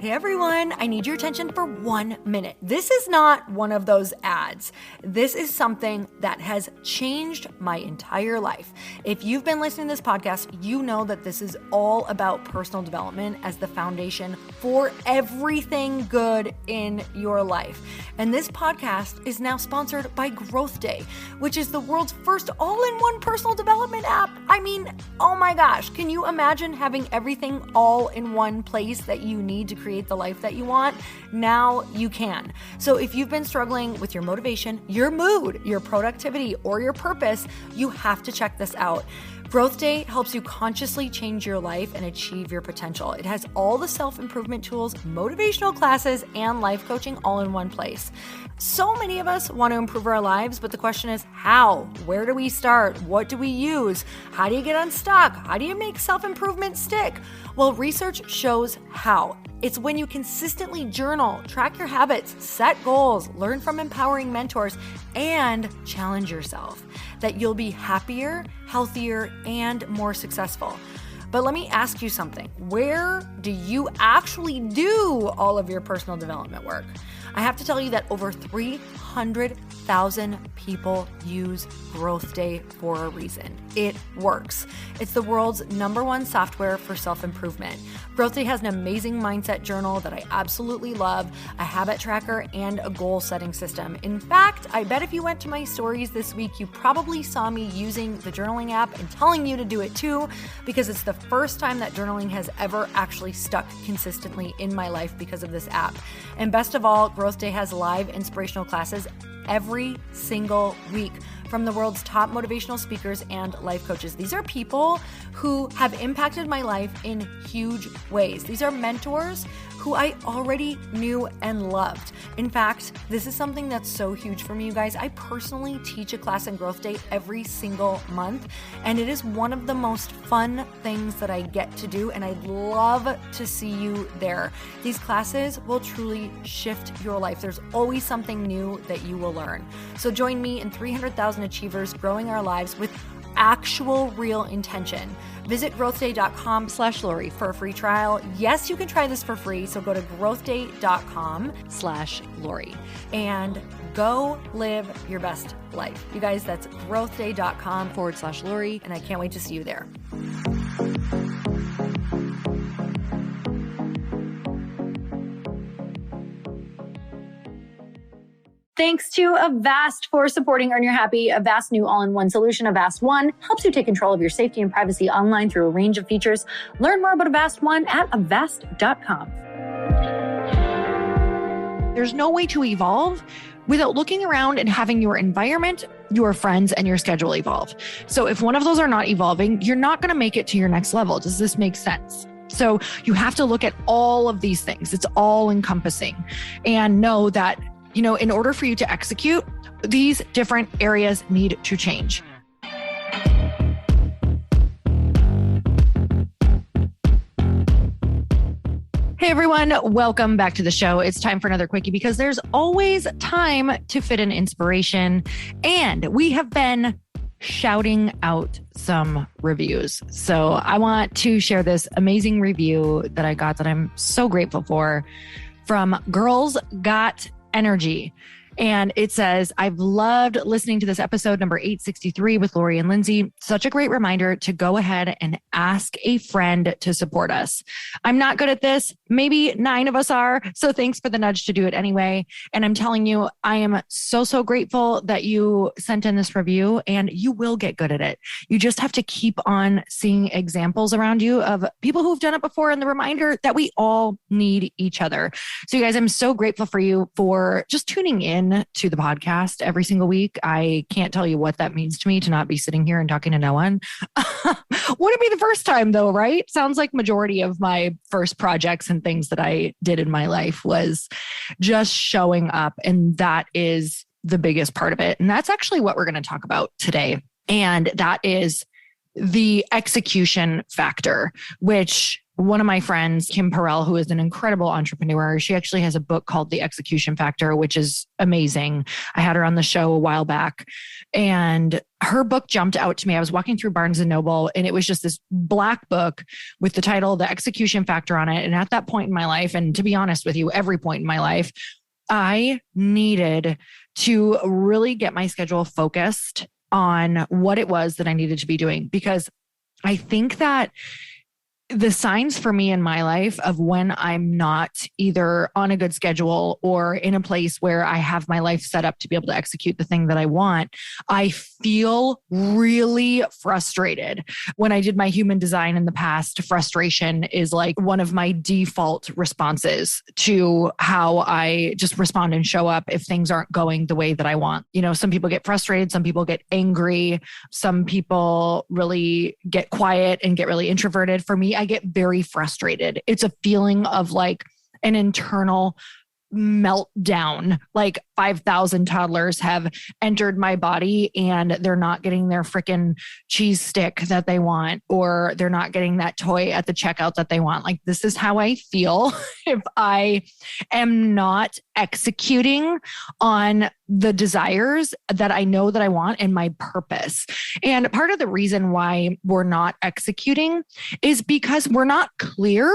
Hey everyone, I need your attention for 1 minute. This is not one of those ads. This is something that has changed my entire life. If you've been listening to this podcast, you know that this is all about personal development as the foundation for everything good in your life. And this podcast is now sponsored by Growth Day, which is the world's first all-in-one personal development app. I mean, oh my gosh, can you imagine having everything all in one place that you need to create the life that you want? Now you can. So if you've been struggling with your motivation, your mood, your productivity, or your purpose, you have to check this out. Growth Day helps you consciously change your life and achieve your potential. It has all the self-improvement tools, motivational classes, and life coaching all in one place. So many of us want to improve our lives, but the question is how? Where do we start? What do we use? How do you get unstuck? How do you make self-improvement stick? Well, research shows how. It's when you consistently journal, track your habits, set goals, learn from empowering mentors, and challenge yourself that you'll be happier, healthier, and more successful. But let me ask you something. Where do you actually do all of your personal development work? I have to tell you that over 300,000 people use Growth Day for a reason. It works. It's the world's #1 software for self-improvement. Growth Day has an amazing mindset journal that I absolutely love, a habit tracker, and a goal-setting system. In fact, I bet if you went to my stories this week, you probably saw me using the journaling app and telling you to do it too, because it's the first time that journaling has ever actually stuck consistently in my life because of this app. And best of all, Growth Day has live inspirational classes every single week from the world's top motivational speakers and life coaches. These are people who have impacted my life in huge ways. These are mentors who I already knew and loved. In fact, this is something that's so huge for me, you guys. I personally teach a class in Growth Day every single month, and it is one of the most fun things that I get to do, and I'd love to see you there. These classes will truly shift your life. There's always something new that you will learn. So join me and 300,000 achievers growing our lives with actual real intention. Visit growthday.com/Lori for a free trial. Yes, you can try this for free. So go to growthday.com/Lori and go live your best life. You guys, that's growthday.com/Lori. And I can't wait to see you there. Thanks to Avast for supporting Earn Your Happy. Avast new all-in-one solution, Avast One, helps you take control of your safety and privacy online through a range of features. Learn more about Avast One at avast.com. There's no way to evolve without looking around and having your environment, your friends, and your schedule evolve. So if one of those are not evolving, you're not going to make it to your next level. Does this make sense? So you have to look at all of these things. It's all encompassing, and know that in order for you to execute, these different areas need to change. Hey everyone, welcome back to the show. It's time for another quickie because there's always time to fit in inspiration. And we have been shouting out some reviews. So I want to share this amazing review that I got that I'm so grateful for from Girls Got Energy. And it says, I've loved listening to this episode number 863 with Lori and Lindsay. Such a great reminder to go ahead and ask a friend to support us. I'm not good at this. Maybe 9 of us are. So thanks for the nudge to do it anyway. And I'm telling you, I am so grateful that you sent in this review, and you will get good at it. You just have to keep on seeing examples around you of people who've done it before, and the reminder that we all need each other. So you guys, I'm so grateful for you for just tuning in to the podcast every single week. I can't tell you what that means to me to not be sitting here and talking to no one. Wouldn't be the first time though, right? Sounds like majority of my first projects and things that I did in my life was just showing up. And that is the biggest part of it. And that's actually what we're going to talk about today. And that is the execution factor, which one of my friends, Kim Perell, who is an incredible entrepreneur, she actually has a book called The Execution Factor, which is amazing. I had her on the show a while back, and her book jumped out to me. I was walking through Barnes & Noble, and it was just this black book with the title, The Execution Factor, on it. And at that point in my life, and to be honest with you, every point in my life, I needed to really get my schedule focused on what it was that I needed to be doing, because I think that the signs for me in my life of when I'm not either on a good schedule or in a place where I have my life set up to be able to execute the thing that I want, I feel really frustrated. When I did my human design in the past, frustration is like one of my default responses to how I just respond and show up if things aren't going the way that I want. You know, some people get frustrated, some people get angry, some people really get quiet and get really introverted. For me, I get very frustrated. It's a feeling of like an internal meltdown. Like 5,000 toddlers have entered my body and they're not getting their freaking cheese stick that they want, or they're not getting that toy at the checkout that they want. Like, this is how I feel if I am not executing on the desires that I know that I want and my purpose. And part of the reason why we're not executing is because we're not clear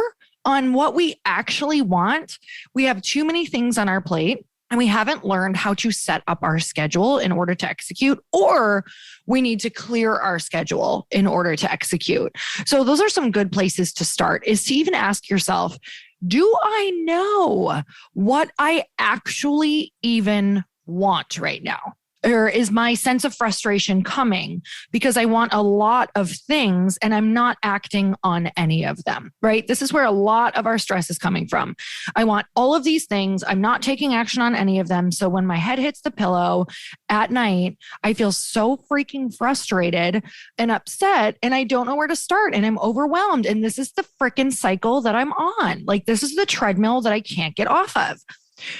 on what we actually want. We have too many things on our plate, and we haven't learned how to set up our schedule in order to execute, or we need to clear our schedule in order to execute. So those are some good places to start, is to even ask yourself, do I know what I actually even want right now? Or is my sense of frustration coming because I want a lot of things and I'm not acting on any of them, right? This is where a lot of our stress is coming from. I want all of these things. I'm not taking action on any of them. So when my head hits the pillow at night, I feel so freaking frustrated and upset, and I don't know where to start, and I'm overwhelmed. And this is the freaking cycle that I'm on. Like, this is the treadmill that I can't get off of.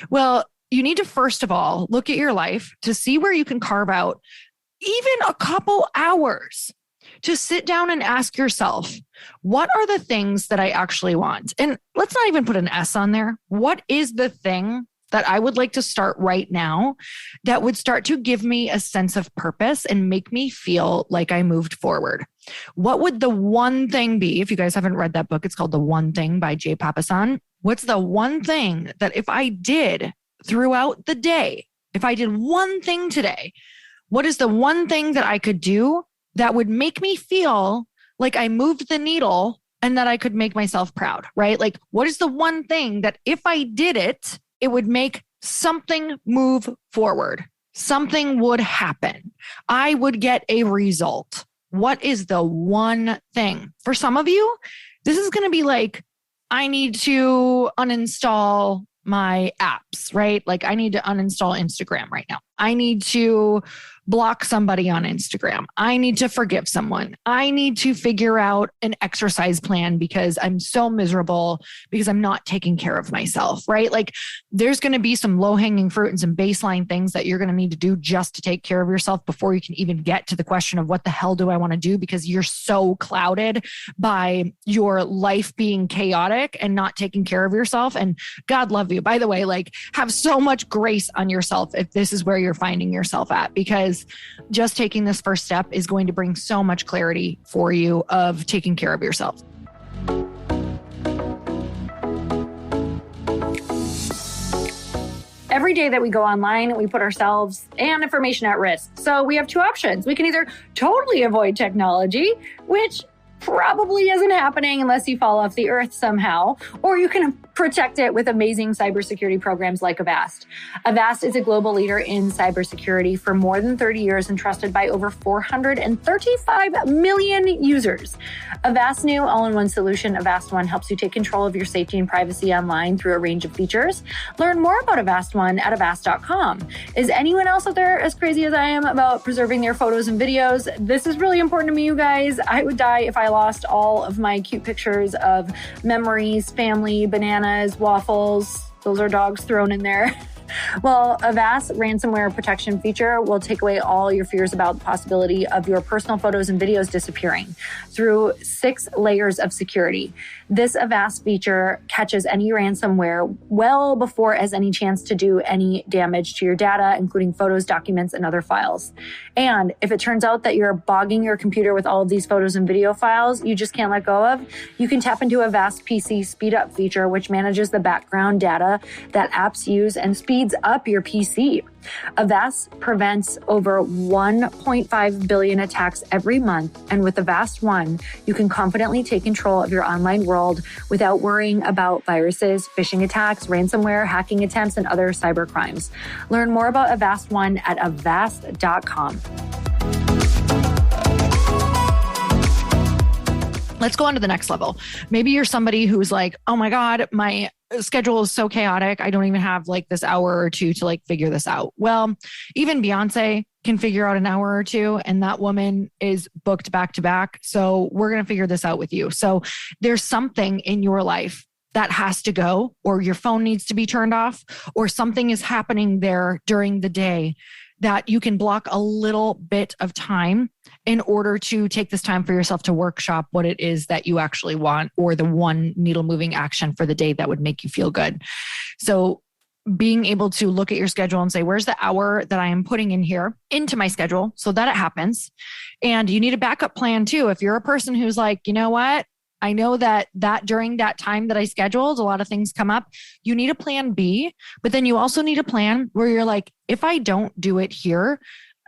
Well, you need to, first of all, look at your life to see where you can carve out even a couple hours to sit down and ask yourself, what are the things that I actually want? And let's not even put an S on there. What is the thing that I would like to start right now that would start to give me a sense of purpose and make me feel like I moved forward? What would the one thing be? If you guys haven't read that book, it's called The One Thing by Jay Papasan. What's the one thing that if I did throughout the day, if I did one thing today, what is the one thing that I could do that would make me feel like I moved the needle and that I could make myself proud, right? Like, what is the one thing that if I did it, it would make something move forward? Something would happen. I would get a result. What is the one thing? For some of you, this is going to be like, I need to uninstall my apps, right? Like, I need to uninstall Instagram right now. I need to block somebody on Instagram. I need to forgive someone. I need to figure out an exercise plan because I'm so miserable because I'm not taking care of myself, right? Like, there's going to be some low-hanging fruit and some baseline things that you're going to need to do just to take care of yourself before you can even get to the question of what the hell do I want to do, because you're so clouded by your life being chaotic and not taking care of yourself. And God love you, by the way, like, have so much grace on yourself if this is where you're finding yourself at, because just taking this first step is going to bring so much clarity for you of taking care of yourself. Every day that we go online, we put ourselves and information at risk. So we have two options. We can either totally avoid technology, which probably isn't happening unless you fall off the earth somehow, or you can protect it with amazing cybersecurity programs like Avast. Avast is a global leader in cybersecurity for more than 30 years and trusted by over 435 million users. Avast's new all-in-one solution, Avast One, helps you take control of your safety and privacy online through a range of features. Learn more about Avast One at avast.com. Is anyone else out there as crazy as I am about preserving their photos and videos? This is really important to me, you guys. I would die if I lost all of my cute pictures of memories, family, bananas, waffles. Those are dogs thrown in there. Well, Avast ransomware protection feature will take away all your fears about the possibility of your personal photos and videos disappearing through 6 layers of security. This Avast feature catches any ransomware well before it has any chance to do any damage to your data, including photos, documents, and other files. And if it turns out that you're bogging your computer with all of these photos and video files you just can't let go of, you can tap into Avast PC Speed Up feature, which manages the background data that apps use and speeds up your PC. Avast prevents over 1.5 billion attacks every month. And with Avast One, you can confidently take control of your online world without worrying about viruses, phishing attacks, ransomware, hacking attempts, and other cyber crimes. Learn more about Avast One at avast.com. Let's go on to the next level. Maybe you're somebody who's like, oh my God, my schedule is so chaotic. I don't even have like this hour or two to like figure this out. Well, even Beyonce can figure out an hour or two, and that woman is booked back to back. So we're going to figure this out with you. So there's something in your life that has to go, or your phone needs to be turned off, or something is happening there during the day that you can block a little bit of time in order to take this time for yourself to workshop what it is that you actually want, or the one needle moving action for the day that would make you feel good. So being able to look at your schedule and say, where's the hour that I am putting in here into my schedule so that it happens? And you need a backup plan too. If you're a person who's like, you know what? I know that during that time that I scheduled, a lot of things come up. You need a plan B, but then you also need a plan where you're like, if I don't do it here,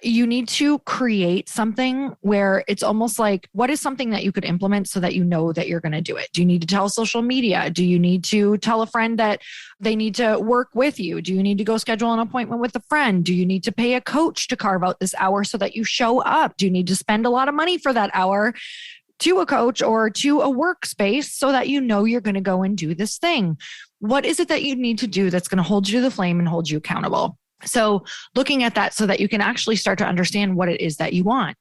you need to create something where it's almost like, what is something that you could implement so that you know that you're going to do it? Do you need to tell social media? Do you need to tell a friend that they need to work with you? Do you need to go schedule an appointment with a friend? Do you need to pay a coach to carve out this hour so that you show up? Do you need to spend a lot of money for that hour to a coach or to a workspace so that you know you're going to go and do this thing? What is it that you need to do that's going to hold you to the flame and hold you accountable? So looking at that so that you can actually start to understand what it is that you want.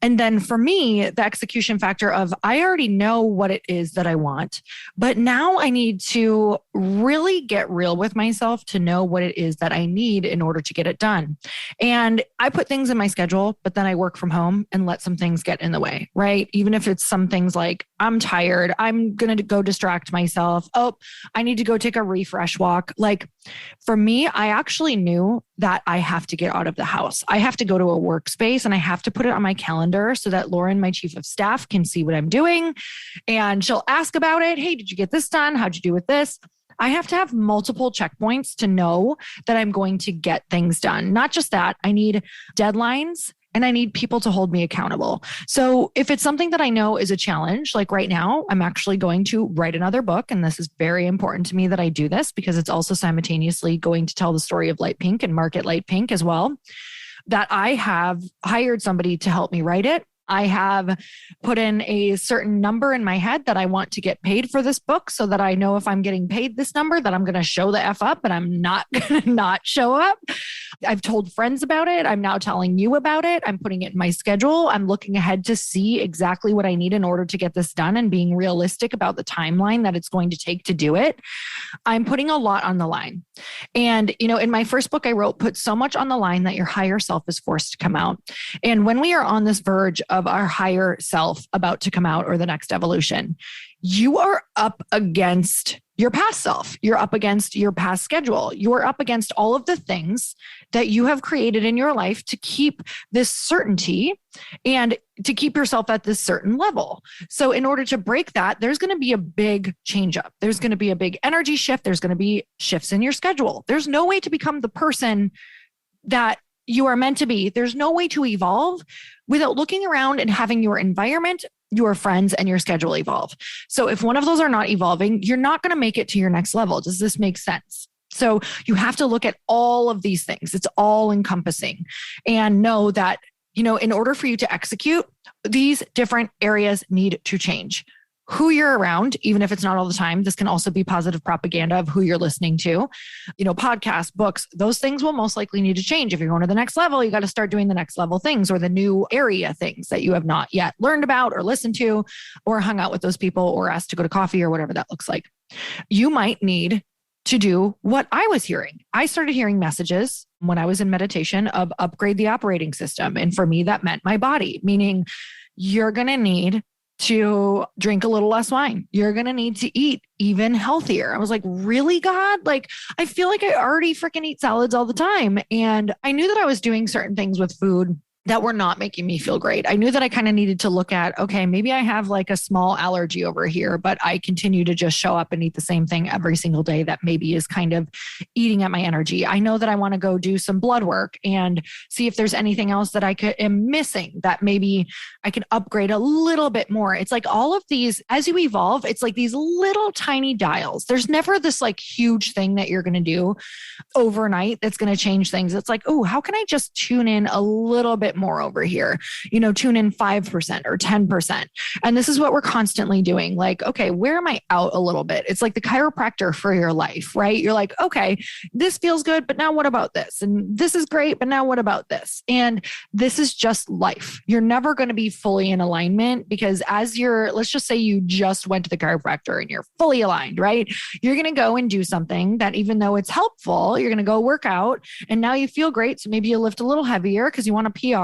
And then for me, the execution factor of, I already know what it is that I want, but now I need to really get real with myself to know what it is that I need in order to get it done. And I put things in my schedule, but then I work from home and let some things get in the way, right? Even if it's some things like, I'm tired, I'm going to go distract myself. Oh, I need to go take a refresh walk. Like for me, I actually knew that I have to get out of the house. I have to go to a workspace and I have to put it on my calendar so that Lauren, my chief of staff, can see what I'm doing. And she'll ask about it. Hey, did you get this done? How'd you do with this? I have to have multiple checkpoints to know that I'm going to get things done. Not just that, I need deadlines and I need people to hold me accountable. So if it's something that I know is a challenge, like right now, I'm actually going to write another book. And this is very important to me that I do this because it's also simultaneously going to tell the story of Light Pink and market Light Pink as well, that I have hired somebody to help me write it. I have put in a certain number in my head that I want to get paid for this book so that I know if I'm getting paid this number that I'm going to show the F up and I'm not going to not show up. I've told friends about it. I'm now telling you about it. I'm putting it in my schedule. I'm looking ahead to see exactly what I need in order to get this done and being realistic about the timeline that it's going to take to do it. I'm putting a lot on the line. And, you know, in my first book I wrote, put so much on the line that your higher self is forced to come out. And when we are on this verge of our higher self about to come out or the next evolution, you are up against your past self. You're up against your past schedule. You're up against all of the things that you have created in your life to keep this certainty and to keep yourself at this certain level. So in order to break that, there's going to be a big change up. There's going to be a big energy shift. There's going to be shifts in your schedule. There's no way to become the person that you are meant to be. There's no way to evolve without looking around and having your environment, your friends, and your schedule evolve. So if one of those are not evolving, you're not going to make it to your next level. Does this make sense? So you have to look at all of these things. It's all encompassing and know that, you know, in order for you to execute, these different areas need to change. Who you're around, even if it's not all the time, this can also be positive propaganda of who you're listening to. You know, podcasts, books, those things will most likely need to change. If you're going to the next level, you got to start doing the next level things or the new area things that you have not yet learned about or listened to or hung out with those people or asked to go to coffee or whatever that looks like. You might need to do what I was hearing. I started hearing messages when I was in meditation of upgrade the operating system. And for me, that meant my body, meaning you're going to need to drink a little less wine. You're going to need to eat even healthier. I was like, really, God? Like, I feel like I already freaking eat salads all the time. And I knew that I was doing certain things with food that were not making me feel great. I knew that I kind of needed to look at, okay, maybe I have like a small allergy over here, but I continue to just show up and eat the same thing every single day that maybe is kind of eating at my energy. I know that I want to go do some blood work and see if there's anything else that am missing that maybe I can upgrade a little bit more. It's like all of these, as you evolve, it's like these little tiny dials. There's never this like huge thing that you're going to do overnight that's going to change things. It's like, oh, how can I just tune in a little bit more over here, tune in 5% or 10%. And this is what we're constantly doing. Like, okay, where am I out a little bit? It's like the chiropractor for your life, right? You're like, okay, this feels good, but now what about this? And this is great, but now what about this? And this is just life. You're never going to be fully in alignment because let's just say you just went to the chiropractor and you're fully aligned, right? You're going to go and do something that even though it's helpful, you're going to go work out and now you feel great. So maybe you lift a little heavier because you want a PR.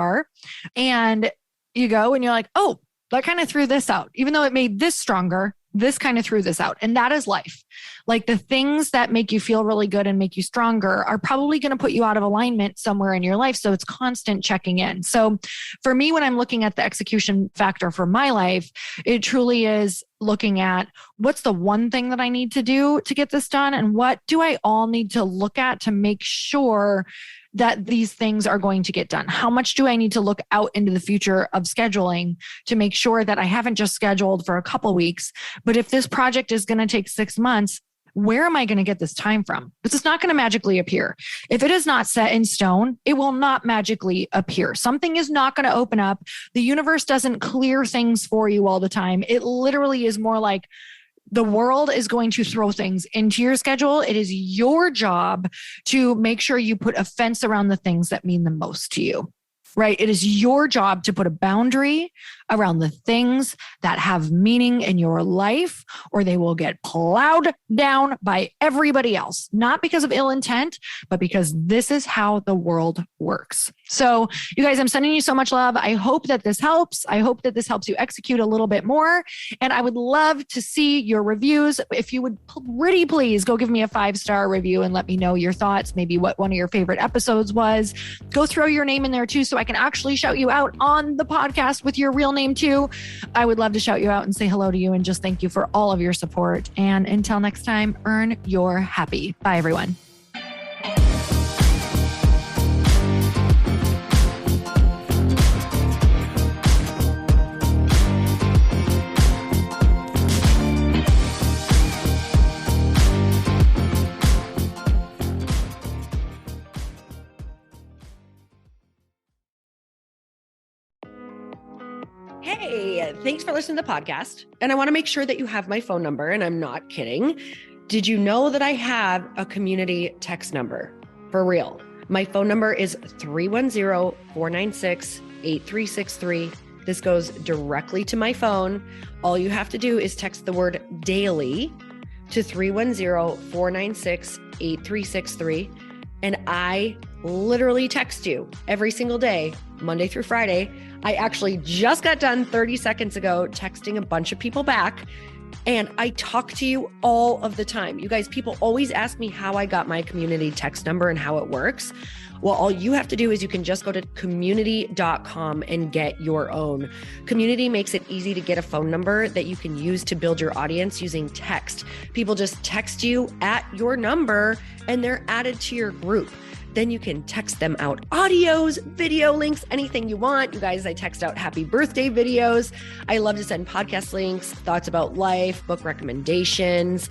And you go and you're like, oh, that kind of threw this out. Even though it made this stronger, this kind of threw this out. And that is life. Like the things that make you feel really good and make you stronger are probably going to put you out of alignment somewhere in your life. So it's constant checking in. So for me, when I'm looking at the execution factor for my life, it truly is looking at what's the one thing that I need to do to get this done? And what do I all need to look at to make sure that these things are going to get done? How much do I need to look out into the future of scheduling to make sure that I haven't just scheduled for a couple weeks, but if this project is going to take 6 months, where am I going to get this time from? Because it's not going to magically appear. If it is not set in stone, it will not magically appear. Something is not going to open up. The universe doesn't clear things for you all the time. It literally is more like the world is going to throw things into your schedule. It is your job to make sure you put a fence around the things that mean the most to you, right? It is your job to put a boundary around the things that have meaning in your life, or they will get plowed down by everybody else, not because of ill intent, but because this is how the world works. So you guys, I'm sending you so much love. I hope that this helps. I hope that this helps you execute a little bit more. And I would love to see your reviews. If you would pretty please go give me a 5-star review and let me know your thoughts, maybe what one of your favorite episodes was. Go throw your name in there too, so I can actually shout you out on the podcast with your real name too. I would love to shout you out and say hello to you and just thank you for all of your support. And until next time, earn your happy. Bye, everyone. Hey, thanks for listening to the podcast. And I want to make sure that you have my phone number, and I'm not kidding. Did you know that I have a community text number? For real. My phone number is 310-496-8363. This goes directly to my phone. All you have to do is text the word daily to 310-496-8363. And I literally text you every single day, Monday through Friday. I actually just got done 30 seconds ago texting a bunch of people back, and I talk to you all of the time. You guys, people always ask me how I got my community text number and how it works. Well, all you have to do is you can just go to community.com and get your own. Community makes it easy to get a phone number that you can use to build your audience using text. People just text you at your number and they're added to your group. Then you can text them out audios, video links, anything you want. You guys, I text out happy birthday videos. I love to send podcast links, thoughts about life, book recommendations,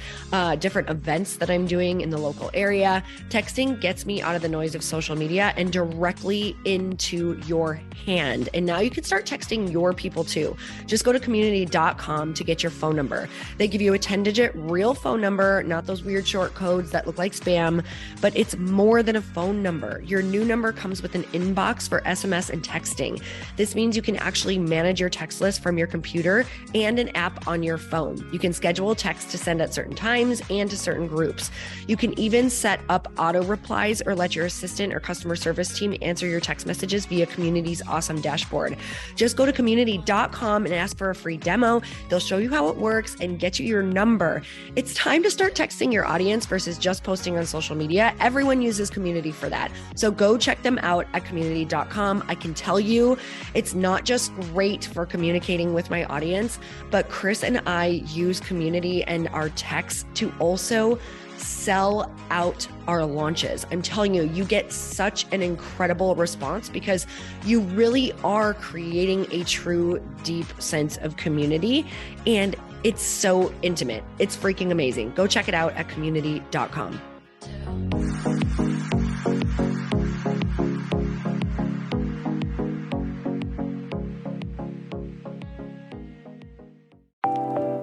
different events that I'm doing in the local area. Texting gets me out of the noise of social media and directly into your hand. And now you can start texting your people too. Just go to community.com to get your phone number. They give you a 10-digit real phone number, not those weird short codes that look like spam, but it's more than a phone phone number. Your new number comes with an inbox for SMS and texting. This means you can actually manage your text list from your computer and an app on your phone. You can schedule texts to send at certain times and to certain groups. You can even set up auto replies or let your assistant or customer service team answer your text messages via Community's awesome dashboard. Just go to community.com and ask for a free demo. They'll show you how it works and get you your number. It's time to start texting your audience versus just posting on social media. Everyone uses Community for that. So go check them out at community.com. I can tell you, it's not just great for communicating with my audience, but Chris and I use Community and our texts to also sell out our launches. I'm telling you, you get such an incredible response because you really are creating a true, deep sense of community. And it's so intimate. It's freaking amazing. Go check it out at community.com.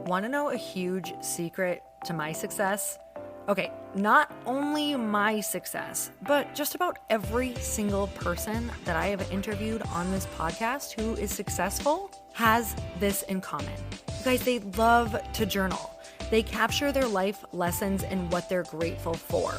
Want to know a huge secret to my success? Okay, not only my success, but just about every single person that I have interviewed on this podcast who is successful has this in common. You guys, they love to journal. They capture their life lessons and what they're grateful for.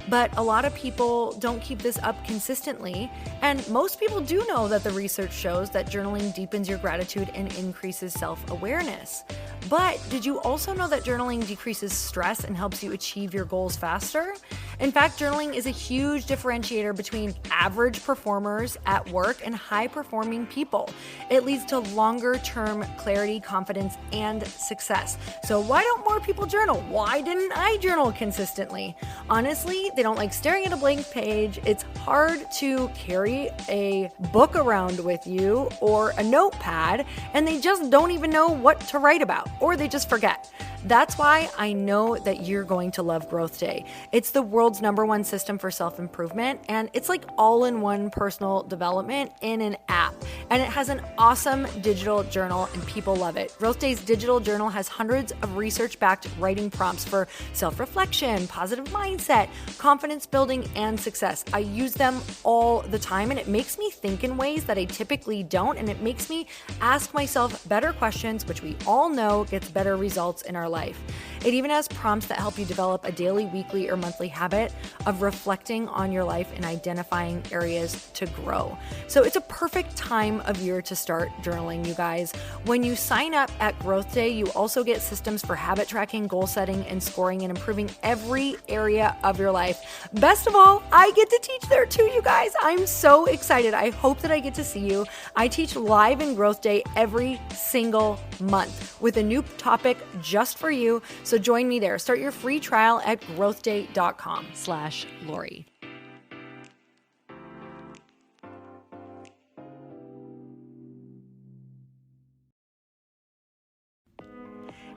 But a lot of people don't keep this up consistently. And most people do know that the research shows that journaling deepens your gratitude and increases self-awareness. But did you also know that journaling decreases stress and helps you achieve your goals faster? In fact, journaling is a huge differentiator between average performers at work and high-performing people. It leads to longer-term clarity, confidence, and success. So why don't more people journal? Why didn't I journal consistently? Honestly, they don't like staring at a blank page. It's hard to carry a book around with you or a notepad, and they just don't even know what to write about, or they just forget. That's why I know that you're going to love Growth Day. It's the world's #1 system for self-improvement, and it's like all-in-one personal development in an app. And it has an awesome digital journal, and people love it. Growth Day's digital journal has hundreds of research-backed writing prompts for self-reflection, positive mindset, confidence building, and success. I use them all the time, and it makes me think in ways that I typically don't, and it makes me ask myself better questions, which we all know gets better results in our life. It even has prompts that help you develop a daily, weekly, or monthly habit of reflecting on your life and identifying areas to grow. So it's a perfect time of year to start journaling, you guys. When you sign up at Growth Day, you also get systems for habit tracking, goal setting, and scoring, and improving every area of your life. Best of all, I get to teach there too, you guys. I'm so excited. I hope that I get to see you. I teach live in Growth Day every single month with a new topic just for you. So join me there. Start your free trial at growthday.com/Lori.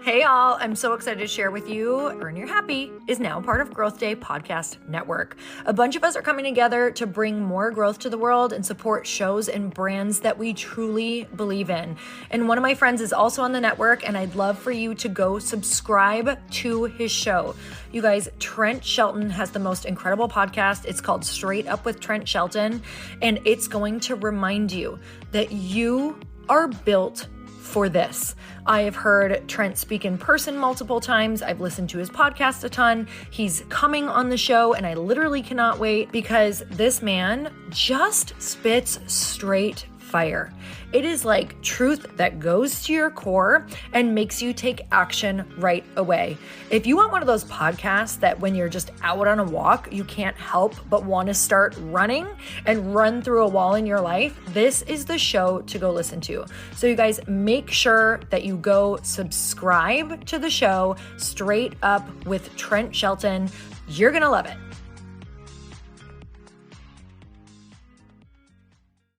Hey y'all, I'm so excited to share with you, Earn Your Happy is now part of Growth Day Podcast Network. A bunch of us are coming together to bring more growth to the world and support shows and brands that we truly believe in. And one of my friends is also on the network, and I'd love for you to go subscribe to his show. You guys, Trent Shelton has the most incredible podcast. It's called Straight Up with Trent Shelton, and it's going to remind you that you are built for this. I have heard Trent speak in person multiple times. I've listened to his podcast a ton. He's coming on the show, and I literally cannot wait because this man just spits straight fire. It is like truth that goes to your core and makes you take action right away. If you want one of those podcasts that when you're just out on a walk, you can't help but want to start running and run through a wall in your life, this is the show to go listen to. So you guys, make sure that you go subscribe to the show, Straight Up with Trent Shelton. You're going to love it.